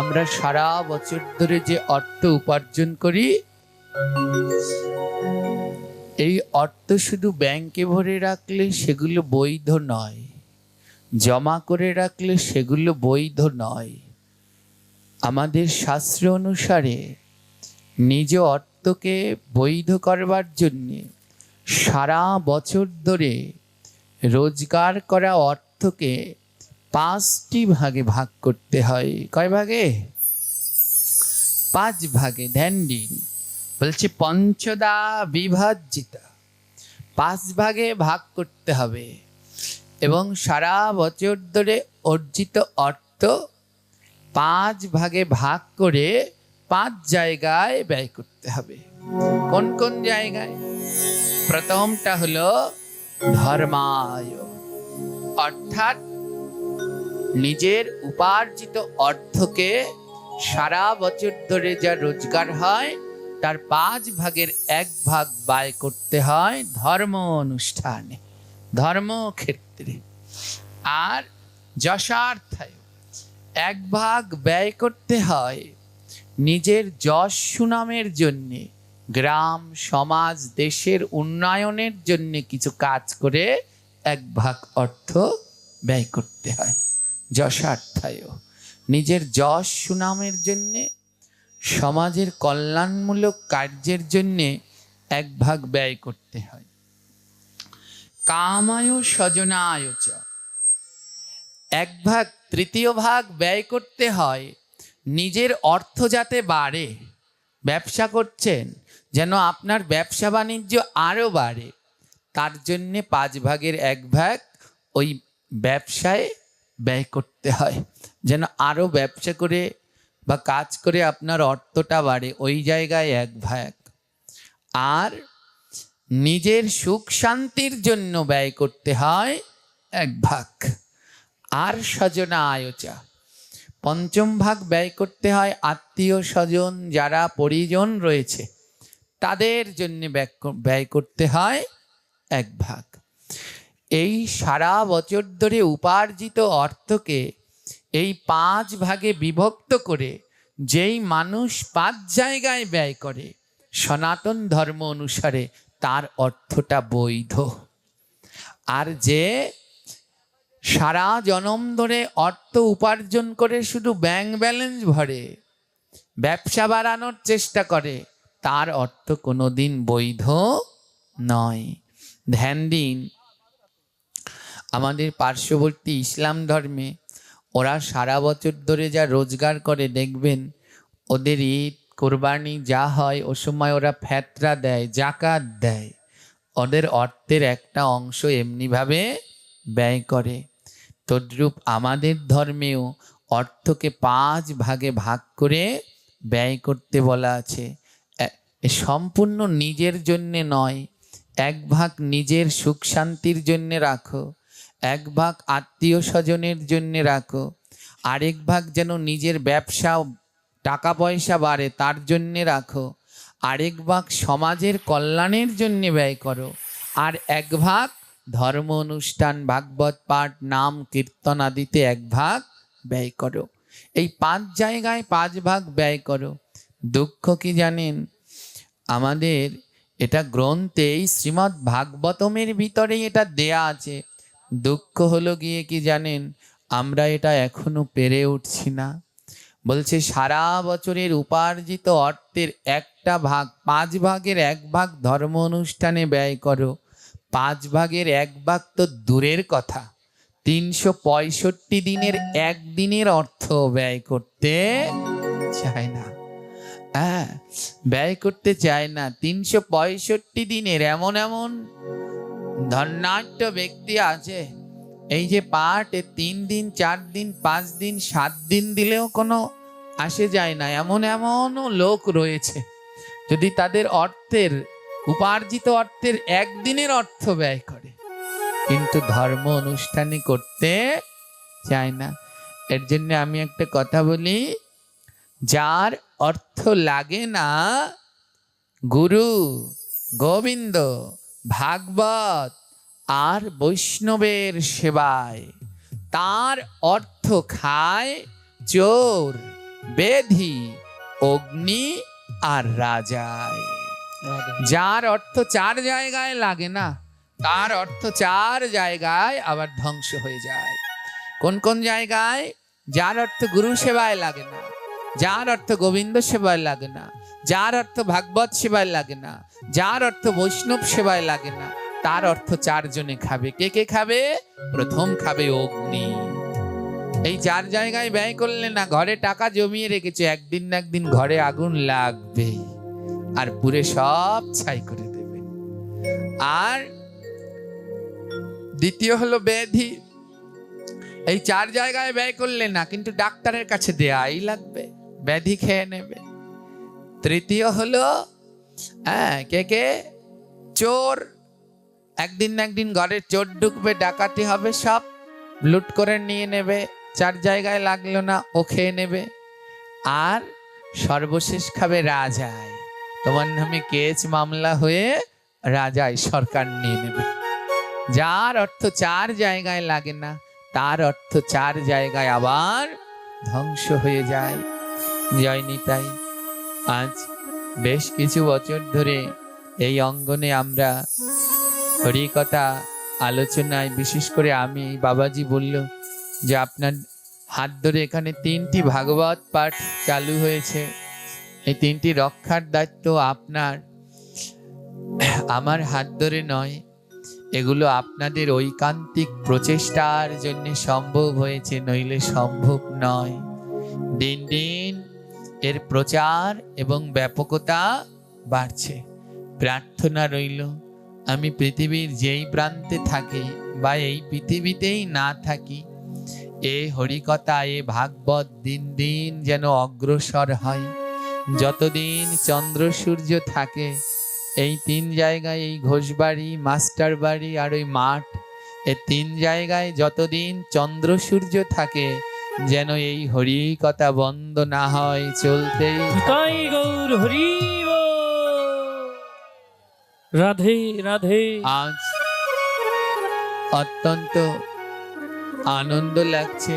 আমরা সারা বছর ধরে যে অর্থ উপার্জন করি, এই অর্থ শুধু ব্যাংকে ভরে রাখলে সেগুলো বৈধ নয়, জমা করে রাখলে সেগুলো বৈধ নয়। আমাদের শাস্ত্র অনুসারে নিজ অর্থকে বৈধ করবার জন্যে সারা বছর ধরে রোজগার করা অর্থকে 5টি ভাগে ভাগ করতে হয়। কয় ভাগে? 5 ভাগে। ধ্যান দিন, বলছে পঞ্চদা বিভাজিতা, 5 ভাগে ভাগ করতে হবে এবং সারা বছর ধরে অর্জিত অর্থ 5 ভাগে ভাগ করে 5 জায়গায় ব্যয় করতে হবে। কোন কোন জায়গায়? প্রথমটা হলো ধর্মায়, অর্থাৎ নিজের উপার্জিত অর্থকে সারা বছর ধরে যা রোজগার হয় তার 5 ভাগের 1 ভাগ ব্যয় করতে হয় ধর্ম অনুষ্ঠানে, ধর্মক্ষেত্রে। আর যশার্থায় 1 ভাগ ব্যয় করতে হয় নিজের যশ সুনামের জন্যে, গ্রাম সমাজ দেশের উন্নয়নের জন্য কিছু কাজ করে 1 ভাগ অর্থ ব্যয় করতে হয়। যশার্থায় নিজের যশ সুনামের জন্যে, সমাজের কল্যাণমূলক কার্যের জন্যে 1 ভাগ ব্যয় করতে হয়। কামায় স্বজনায় চ 1 ভাগ, তৃতীয় ভাগ ব্যয় করতে হয় নিজের অর্থ যাতে বাড়ে। ব্যবসা করছেন, যেন আপনার ব্যবসা বাণিজ্য আরও বাড়ে, তার জন্যে 5 ভাগের 1 ভাগ ওই ব্যবসায় ব্যয় করতে হয়, যেন আরও ব্যবসা করে বা কাজ করে আপনার অর্থটা বাড়ে, ওই জায়গায় 1 ভাগ। আর নিজের সুখ শান্তির জন্য ব্যয় করতে হয় 1 ভাগ। আর স্বজনা আয়োচা, 5ম ভাগ ব্যয় করতে হয় আত্মীয় স্বজন যারা পরিজন রয়েছে তাদের জন্য ব্যয় করতে হয় 1 ভাগ। এই সারা বছর ধরে উপার্জিত অর্থকে এই 5 ভাগে বিভক্ত করে যেই মানুষ 5 জায়গায় ব্যয় করে সনাতন ধর্ম অনুসারে তার অর্থটা বৈধ। আর যে সারা জনম ধরে অর্থ উপার্জন করে শুধু ব্যাংক ব্যালেন্স ভরে, ব্যবসা বাড়ানোর চেষ্টা করে, তার অর্থ কোনোদিন বৈধ নয়। ধ্যান দিন, আমাদের পার্শ্ববর্তী ইসলাম ধর্মে ওরা সারা বছর ধরে যা রোজগার করে, দেখবেন ওদের ঈদ কোরবানি যা হয় ও সময় ওরা ফেতরা দেয়, জাকাত দেয়, ওদের অর্থের একটা অংশ এমনিভাবে ব্যয় করে। তদ্রূপ আমাদের ধর্মেও অর্থকে 5 ভাগে ভাগ করে ব্যয় করতে বলা আছে। সম্পূর্ণ নিজের জন্যে নয়, 1 ভাগ নিজের সুখ শান্তির জন্যে রাখো, 1 ভাগ আত্মীয় স্বজনের জন্যে রাখো, আরেক ভাগ যেন নিজের ব্যবসা টাকা পয়সা বাড়ে তার জন্যে রাখো, আরেক ভাগ সমাজের কল্যাণের জন্যে ব্যয় করো, আর 1 ভাগ ধর্ম অনুষ্ঠান ভাগবত পাঠ নাম কীর্তন আদিতে 1 ভাগ ব্যয় করো। এই 5 জায়গায় 5 ভাগ ব্যয় করো। দুঃখ কি জানেন, আমাদের এটা গ্রন্থে এই শ্রীমদ্ ভাগবতমের ভিতরেই এটা দেয়া আছে। দুঃখ হলো গিয়ে কি জানেন, আমরা এটা এখনো পেরে উঠছি না। বলছে সারা বছরের উপার্জিত অর্থের একটা ভাগ, 5 ভাগের 1 ভাগ ধর্ম অনুষ্ঠানে ব্যয় করো। 5 ভাগের 1 ভাগ তো দূরের কথা, 365 দিনের 1 দিনের অর্থ ব্যয় করতে চায় না। হ্যাঁ, ব্যয় করতে চায় না। 365 দিনের এমন এমন ধন্যাঢ্য ব্যক্তি আছে, এই যে পাঠ 3 দিন 4 দিন 5 দিন 7 দিন দিলেও কোনো আসে যায় না, এমন এমনও লোক রয়েছে যদি তাদের অর্থের উপার্জিত অর্থের 1 দিনের অর্থ ব্যয় করে, কিন্তু ধর্ম অনুষ্ঠানে করতে চায় না। এর জন্য আমি একটা কথা বলি, যার অর্থ লাগে না গুরু গোবিন্দ ভাগবত আর বৈষ্ণবের সেবায়, তার অর্থ খায় চোর, বেধি, অগ্নি আর রাজায়। যার অর্থ চার জায়গায় লাগে না, তার অর্থ চার জায়গায় আবার ধ্বংস হয়ে যায়। কোন কোন জায়গায়? যার অর্থ গুরু সেবায় লাগে না, যার অর্থ গোবিন্দ সেবায় লাগে না, যার অর্থ ভাগবত সেবায় লাগে না, যার অর্থ বৈষ্ণব সেবায় লাগে না, তার অর্থ চারজনে খাবে। কে কে খাবে? প্রথম খাবে অগ্নি। এই চার জায়গায় ব্যয় করলে না, ঘরে টাকা জমিয়ে রেখেছে, একদিন না একদিন ঘরে আগুন লাগবে আর পুরে সব ছাই করে দেবে। আর দ্বিতীয় হলো ব্যাধি। এই চার জায়গায় ব্যয় করলে না, কিন্তু ডাক্তারের কাছে দেয়াই লাগবে, ব্যাধি খেয়ে নেবে। তৃতীয় হলো কে কে? চোর। একদিন না একদিন ঘরে চোর ঢুকবে, ডাকাতি হবে, সব লুট করে নিয়ে নেবে, চার জায়গায় লাগলো না, ও খেয়ে নেবে। আর সর্বশেষ খাবে রাজায়। তোমার নামে কেস মামলা হয়ে রাজায় সরকার নিয়ে নেবে। যার অর্থ চার জায়গায় লাগে না, তার অর্থ চার জায়গায় আবার ধ্বংস হয়ে যায়। জয় নিতাই। আজ বেশ কিছু বছর ধরে এই অঙ্গনে আমরা হরিকথা আলোচনায়, বিশেষ করে আমি, বাবাজি বলল যে আপনার হাত ধরে এখানে 3টি ভাগবত পাঠ চালু হয়েছে, এই 3টি রক্ষার দায়িত্ব আপনার, আমার হাত ধরে নয়। এগুলো আপনাদের ঐকান্তিক প্রচেষ্টার জন্য সম্ভব হয়েছে, নইলে সম্ভব নয়। দিন দিন এর প্রচার এবং ব্যাপকতা বাড়ছে। প্রার্থনা রইল, আমি পৃথিবীর যেই প্রান্তে থাকি বা এই পৃথিবীতেই না থাকি, এ হরিকথা, এ ভাগবত দিন দিন যেন অগ্রসর হয়। যতদিন চন্দ্র সূর্য থাকে, এই 3 জায়গায়, এই ঘোষবাড়ি, মাস্টার বাড়ি আর ওই মাঠ, এই 3 জায়গায় যতদিন চন্দ্র সূর্য থাকে, যেন এই হরিকথা বন্ধ না হয়, চলতেই। রাধে রাধে। আজ অত্যন্ত আনন্দ লাগছে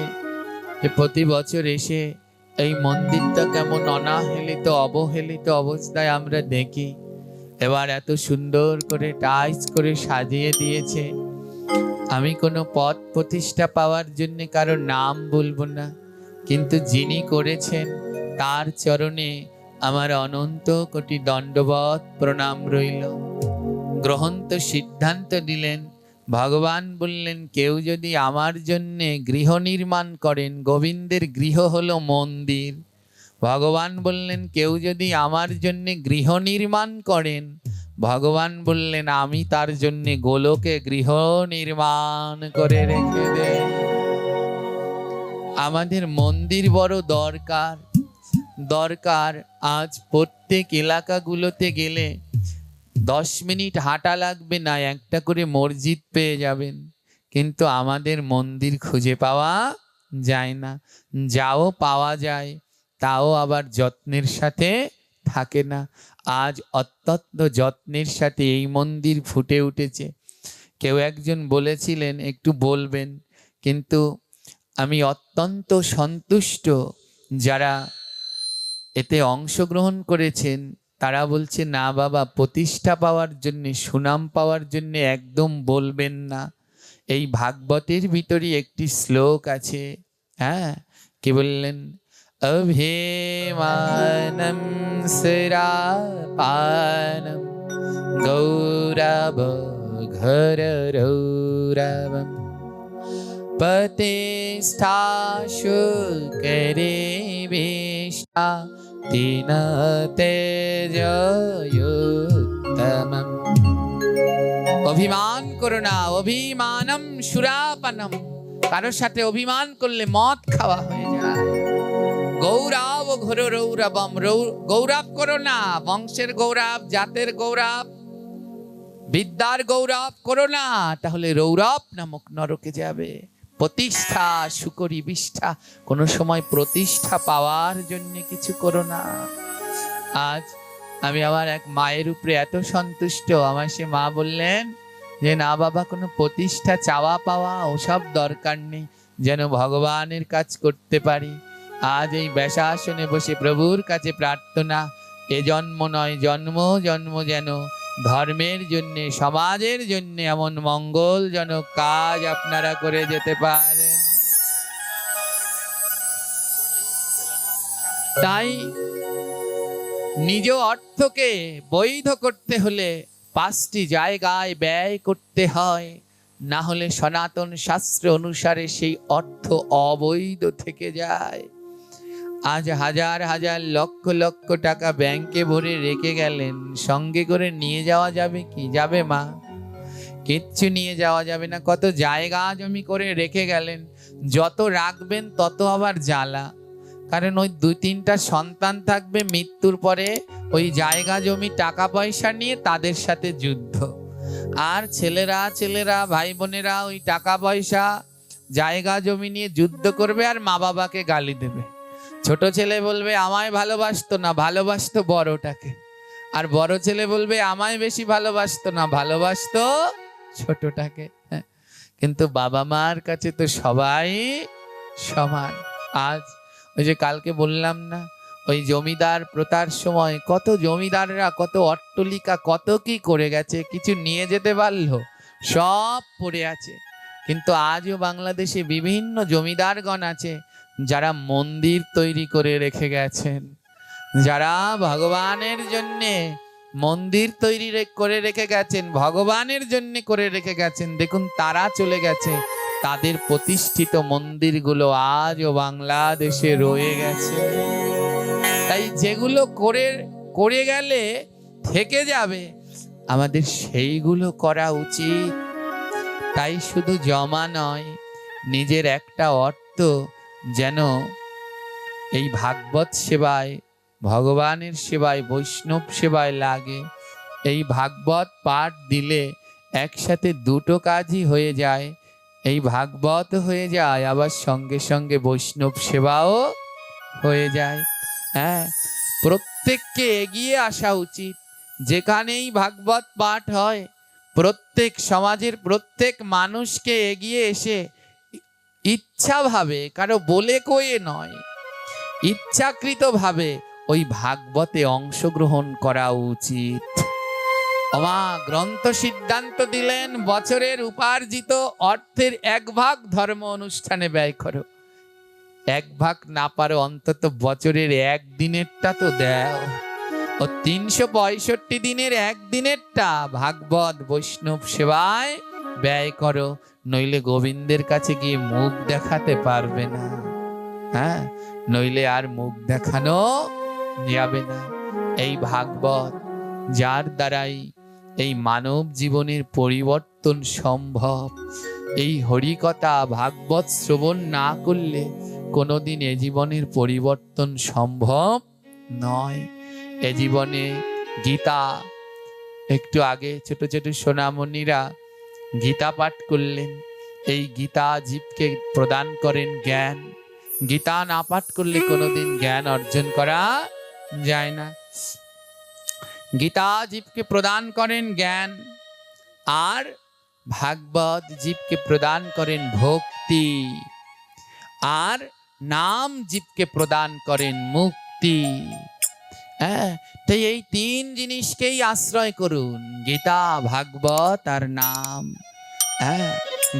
যে প্রতি বছর এসে এই মন্দিরটা কেমন অনাহেলিত, অবহেলিত অবস্থায় আমরা দেখি। এবার এত সুন্দর করে টাইলস করে সাজিয়ে দিয়েছে। আমি কোনো পদ প্রতিষ্ঠা পাওয়ার জন্য কারো নাম বলবো না, কিন্তু যিনি করেছেন তার চরণে আমার অনন্ত কোটি দণ্ডবত প্রণাম রইল। গ্রহন্ত সিদ্ধান্ত দিলেন, ভগবান বললেন, কেউ যদি আমার জন্য গৃহ নির্মাণ করেন, গোবিন্দের গৃহ হলো মন্দির। ভগবান বললেন, কেউ যদি আমার জন্য গৃহ নির্মাণ করেন, ভগবান বললেন, আমি তার জন্য গোলকে গৃহ নির্মাণ করে রেখে দেব। আমাদের মন্দির বড় দরকার। আজ প্রত্যেক এলাকাগুলোতে গেলে 10 মিনিট হাঁটা লাগবে না, একটা করে মসজিদ পেয়ে যাবেন, কিন্তু আমাদের মন্দির খুঁজে পাওয়া যায় না। যাও পাওয়া যায়, তাও আবার যত্নের সাথে থাকে না। আজ অত্যন্ত যত্নের সাথে এই মন্দির ফুটে উঠেছে। কেউ একজন বলেছিলেন একটু বলবেন, কিন্তু আমি অত্যন্ত সন্তুষ্ট যারা এতে অংশগ্রহণ করেছেন। তারা বলছে, না বাবা, প্রতিষ্ঠা পাওয়ার জন্য, সুনাম পাওয়ার জন্য একদম বলবেন না। এই ভাগবতের ভিতরে একটি শ্লোক আছে, কি বললেন? অভিমানম শিরাপানম গৌরব ঘর রৌরবম প্রতিষ্ঠা শুকরে বিষ্ঠা তিন তেজয়োত্তমম। অভিমান করো না, অভিমানম সুরাপানম। কারোর সাথে অভিমান করলে মদ খাওয়া হয়ে যায়। গৌরব ঘোর রৌরবম। গৌরব করো না, বংশের গৌরব, জাতের গৌরব, বিদ্যার গৌরব করো না, তাহলে রৌরব নামক নরকে যাবে। প্রতিষ্ঠা শুকরি বিষ্ঠা। কোনো সময় প্রতিষ্ঠা পাওয়ার জন্য কিছু করো না। আজ আমি আমার এক মায়ের উপরে এত সন্তুষ্ট, আমার সে মা বললেন যে না বাবা, কোনো প্রতিষ্ঠা চাওয়া পাওয়া ওসব দরকার নেই, যেন ভগবানের কাজ করতে পারি। আজ এই ব্যাসাসনে বসে প্রভুর কাছে প্রার্থনা, এ জন্ম নয় জন্ম জন্ম যেন ধর্মের জন্য, সমাজের জন্য এমন মঙ্গলজনক কাজ আপনারা করে যেতে পারেন। তাই নিজ অর্থকে বৈধ করতে হলে 5টি জায়গায় ব্যয় করতে হয়, না হলে সনাতন শাস্ত্র অনুসারে সেই অর্থ অবৈধ থেকে যায়। আজ হাজার হাজার লক্ষ লক্ষ টাকা ব্যাংকে ভরে রেখে গেলেন, সঙ্গে করে নিয়ে যাওয়া যাবে কি? যাবে মা? কিচ্ছু নিয়ে যাওয়া যাবে না। কত জায়গা জমি করে রেখে গেলেন, যত রাখবেন তত আবার জ্বালা। কারণ ওই 2-3টা সন্তান থাকবে, মৃত্যুর পরে ওই জায়গা জমি টাকা পয়সা নিয়ে তাদের সাথে যুদ্ধ। আর ছেলেরা ভাই বোনেরা ওই টাকা পয়সা জায়গা জমি নিয়ে যুদ্ধ করবে আর মা বাবাকে গালি দেবে। ছোট ছেলে বলবে আমায় ভালোবাসতো না, ভালোবাসতো বড়টাকে। আর বড় ছেলে বলবে আমায় বেশি ভালোবাসতো না, ভালোবাসতো ছোটটাকে। কিন্তু বাবা মার কাছে তো সবাই সমান। আজ ওই যে কালকে বললাম না, ওই জমিদার প্রথার সময় কত জমিদাররা কত অট্টলিকা কত কি করে গেছে, কিছু নিয়ে যেতে পারলো? সব পড়ে আছে। কিন্তু আজও বাংলাদেশে বিভিন্ন জমিদারগণ আছে যারা মন্দির তৈরি করে রেখে গেছেন, যারা ভগবানের জন্যে মন্দির তৈরি করে রেখে গেছেন, ভগবানের জন্য করে রেখে গেছেন। দেখুন তারা চলে গেছে, তাদের প্রতিষ্ঠিত মন্দিরগুলো আজও বাংলাদেশে রয়ে গেছে। তাই যেগুলো করে গেলে থেকে যাবে, আমাদের সেইগুলো করা উচিত। তাই শুধু জমা নয়, নিজের একটা অর্থ যেন এই ভাগবত সেবায়, ভগবানের সেবায়, বৈষ্ণব সেবায় লাগে। এই ভাগবত পাঠ দিলে একসাথে দুটো কাজই হয়ে যায়। এই ভাগবত হয়ে যায়, আবার সঙ্গে সঙ্গে বৈষ্ণব সেবাও হয়ে যায়। হ্যাঁ, প্রত্যেককে এগিয়ে আসা উচিত। যেখানেই ভাগবত পাঠ হয়, প্রত্যেক সমাজের প্রত্যেক মানুষকে এগিয়ে এসে ইচ্ছাভাবে, কারো বলে কয়ে নয়, ইচ্ছাকৃতভাবে ওই ভাগবতে অংশগ্রহণ করা উচিত। মা গ্রন্থ সিদ্ধান্ত দিলেন, বছরের উপার্জিত অর্থের 1 ভাগ ধর্ম অনুষ্ঠানে ব্যয় করো। 1 ভাগ না পারো অন্তত বছরের 1 দিনেরটা তো দাও। ও 365 দিনের 1 দিনেরটা ভাগবত বৈষ্ণব সেবায় ব্যয় করো, নইলে গোবিন্দের কাছে গিয়ে মুখ দেখাতে পারবে না। হ্যাঁ, নইলে আর মুখ দেখানো যাবে না। এই ভাগবত যার দ্বারাই এই মানব জীবনের পরিবর্তন সম্ভব। এই হরিকথা ভাগবত শ্রবণ না করলে কোনোদিন এ জীবনের পরিবর্তন সম্ভব নয়। এ জীবনে গীতা, একটু আগে ছোট ছোট সোনামণিরা গীতা পাঠ করলেন। এই গীতা জীবকে প্রদান করেন জ্ঞান। গীতা না পাঠ করলে কোনোদিন জ্ঞান অর্জন করা যায় না। গীতা জীবকে প্রদান করেন জ্ঞান, আর ভাগবত জীবকে প্রদান করেন ভক্তি, আর নাম জীবকে প্রদান করেন মুক্তি। হ্যাঁ, তাই এই 3 জিনিসকেই আশ্রয় করুন, গীতা, ভাগবত আর নাম। হ্যাঁ,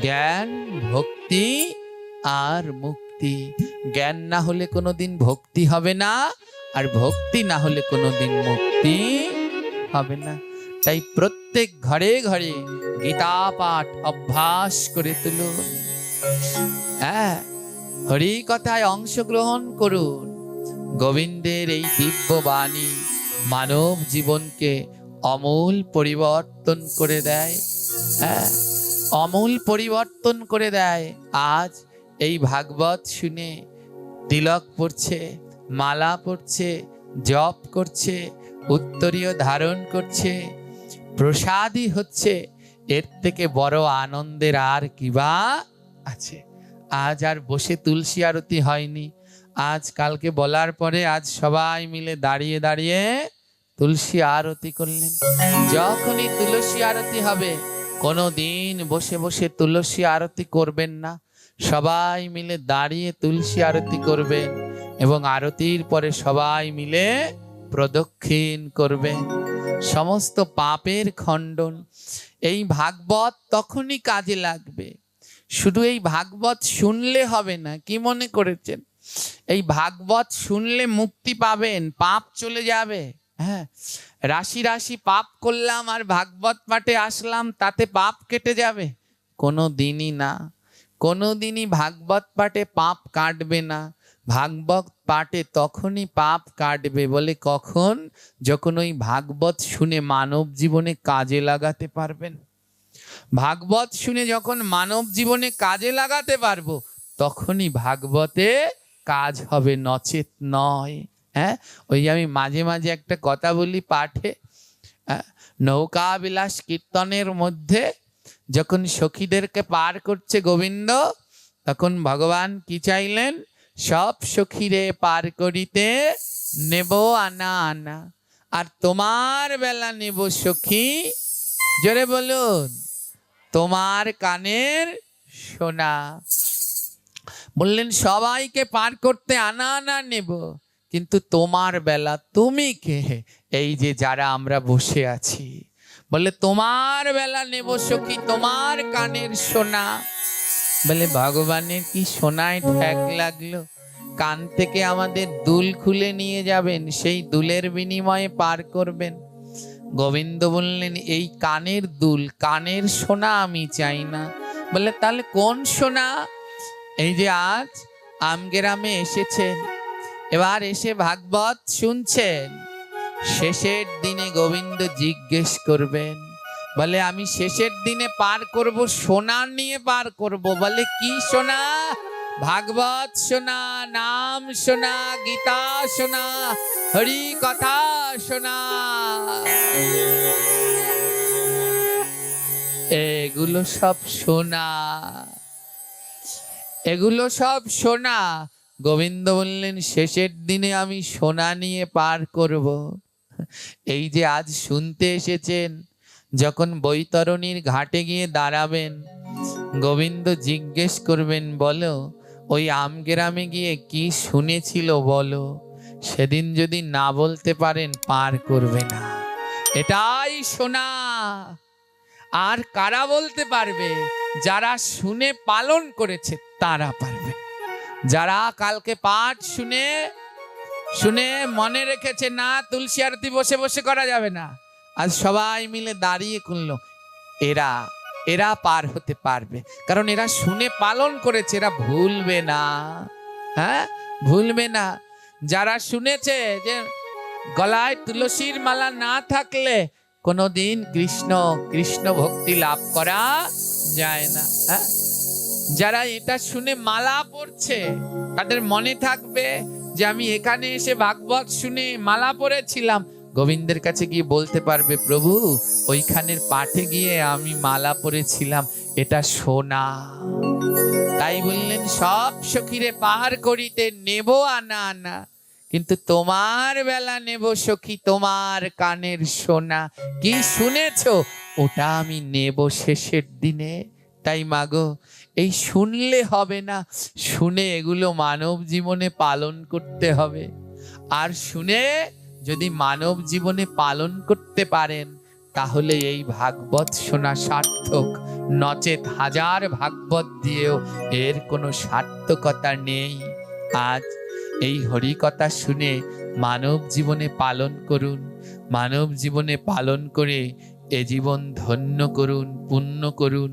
জ্ঞান, ভক্তি আর মুক্তি। জ্ঞান না হলে কোনোদিন ভক্তি হবে না, আর ভক্তি না হলে কোনোদিন মুক্তি হবে না। তাই প্রত্যেক ঘরে ঘরে গীতা পাঠ অভ্যাস করে তুলুন। হ্যাঁ, হরি কথায় অংশগ্রহণ করুন। গোবিন্দের এই দিব্য বাণী মানব জীবনকে অমূল পরিবর্তন করে দেয়। হ্যাঁ, অমূল পরিবর্তন করে দেয়। আজ এই ভাগবত শুনে তিলক পড়ছে, মালা পড়ছে, জপ করছে, উত্তরীয় ধারণ করছে, প্রসাদী হচ্ছে, এর থেকে বড় আনন্দের আর কিবা আছে? আজ আর বসে তুলসী আরতি হয়নি। আজ কালকে বলার পরে আজ সবাই মিলে দাঁড়িয়ে দাঁড়িয়ে তুলসী আরতি করলেন। যখনই তুলসী আরতি হবে, কোনো দিন বসে বসে তুলসী আরতি করবেন না, সবাই মিলে দাঁড়িয়ে তুলসী আরতি করবেন। এবং আরতির পরে সবাই মিলে প্রদক্ষিণ করবে, সমস্ত পাপের খণ্ডন। এই ভাগবত তখনই কাজে লাগবে। শুধু এই ভাগবত শুনলে হবে না। কি মনে করেছেন এই ভাগবত শুনলে মুক্তি পাবেন, পাপ চলে যাবে? হ্যাঁ, রাশি রাশি পাপ করলাম আর ভাগবত পাঠে আসলাম, তাতে পাপ কেটে যাবে? কোনো দিনই না। কোনো দিনই ভাগবত পাঠে পাপ কাটবে না। ভাগবত পাঠে তখনই পাপ কাটবে বলে কখন? যখন ওই ভাগবত শুনে মানব জীবনে কাজে লাগাতে পারবেন। ভাগবত শুনে যখন মানব জীবনে কাজে লাগাতে পারবো, তখনই ভাগবতে কাজ হবে, নচেত নয়। হ্যাঁ, ওই আমি মাঝে মাঝে একটা কথা বলি পাঠে, নৌকা বিলাস কীর্তনের মধ্যে যখন সখীদেরকে পার করছে গোবিন্দ, তখন ভগবান কি চাইলেন? সব সখীরে পার করিতে নেব আনা আনা, আর তোমার বেলা নেব সখী, জোরে বলুন, তোমার কানের সোনা। বললেন সবাইকে পার করতে আনা আনা নেব, কিন্তু তোমার বেলা তুমি কে? এই যে যারা আমরা বসে আছি, বলে তোমার বেলা নেব সখী, তোমার কানের সোনা। বলে ভগবানের কি সোনায় ঠেক লাগলো? কান থেকে আমাদের দুল খুলে নিয়ে যাবেন, সেই দুলের বিনিময়ে পার করবেন। গোবিন্দ বললেন এই কানের দুল, কানের সোনা আমি চাই না। বলে তাহলে কোন সোনা? এই যে আজ আমগ্রামে এসেছেন, এবার এসে ভাগবত শুনছেন, শেষের দিনে গোবিন্দ জিজ্ঞেস করবেন, বলে আমি শেষের দিনে পার করব, সোনা নিয়ে পার করব। বলে কি সোনা? ভাগবত সোনা, নাম সোনা, গীতা সোনা, হরি কথা সোনা। এগুলো সব সোনা, এগুলো সব সোনা। গোবিন্দ বললেন শেষের দিনে আমি সোনা নিয়ে পার করব। এই যে আজ শুনতে এসেছেন, যখন বৈতরণীর ঘাটে গিয়ে দাঁড়াবেন, গোবিন্দ জিজ্ঞেস করবেন, বলো ওই আমগ্রামে গিয়ে কি শুনেছিল বলো। সেদিন যদি না বলতে পারেন, পার করবে না। এটাই সোনা। আর কারা বলতে পারবে? যারা শুনে পালন করেছে তারা পারবে। যারা কালকে পাঠ শুনে শুনে মনে রেখেছে না তুলসী আরতি বসে বসে করা যাবে না, আজ সবাই মিলে দাঁড়িয়ে করলো, এরা এরা পার হতে পারবে, কারণ এরা শুনে পালন করেছে, এরা ভুলবে না। হ্যাঁ, ভুলবে না। যারা শুনেছে যে গলায় তুলসীর মালা না থাকলে কোনোদিন কৃষ্ণ কৃষ্ণ ভক্তি লাভ করা যায় না। হ্যাঁ, যারা এটা শুনে মালা পড়ছে, তাদের মনে থাকবে যে আমি এখানে এসে ভাগবত শুনে মালা পড়েছিলাম, গোবিন্দের কাছে গিয়ে বলতে পারবে, প্রভু ওইখানের পাঠে গিয়ে আমি মালা পড়েছিলাম, এটা সোনা। তাই বললেন সব সখীরে পার করিতে নেব আনা আনা, কিন্তু তোমার বেলা নেব সখী, তোমার কানের সোনা। কি শুনেছো ওটা আমি নেব শেষের দিনে। তাই মাগো, এই শুনলে হবে না, শুনে এগুলো মানব জীবনে পালন করতে হবে। আর শুনে যদি মানব জীবনে পালন করতে পারেন, তাহলে এই ভাগবত শোনা সার্থক, নচেত হাজার ভাগবত দিয়েও এর কোনো সার্থকতা নেই। আজ এই হরি কথা শুনে মানব জীবনে পালন করুন, মানব জীবনে পালন করে এ জীবন ধন্য করুন, পুণ্য করুন।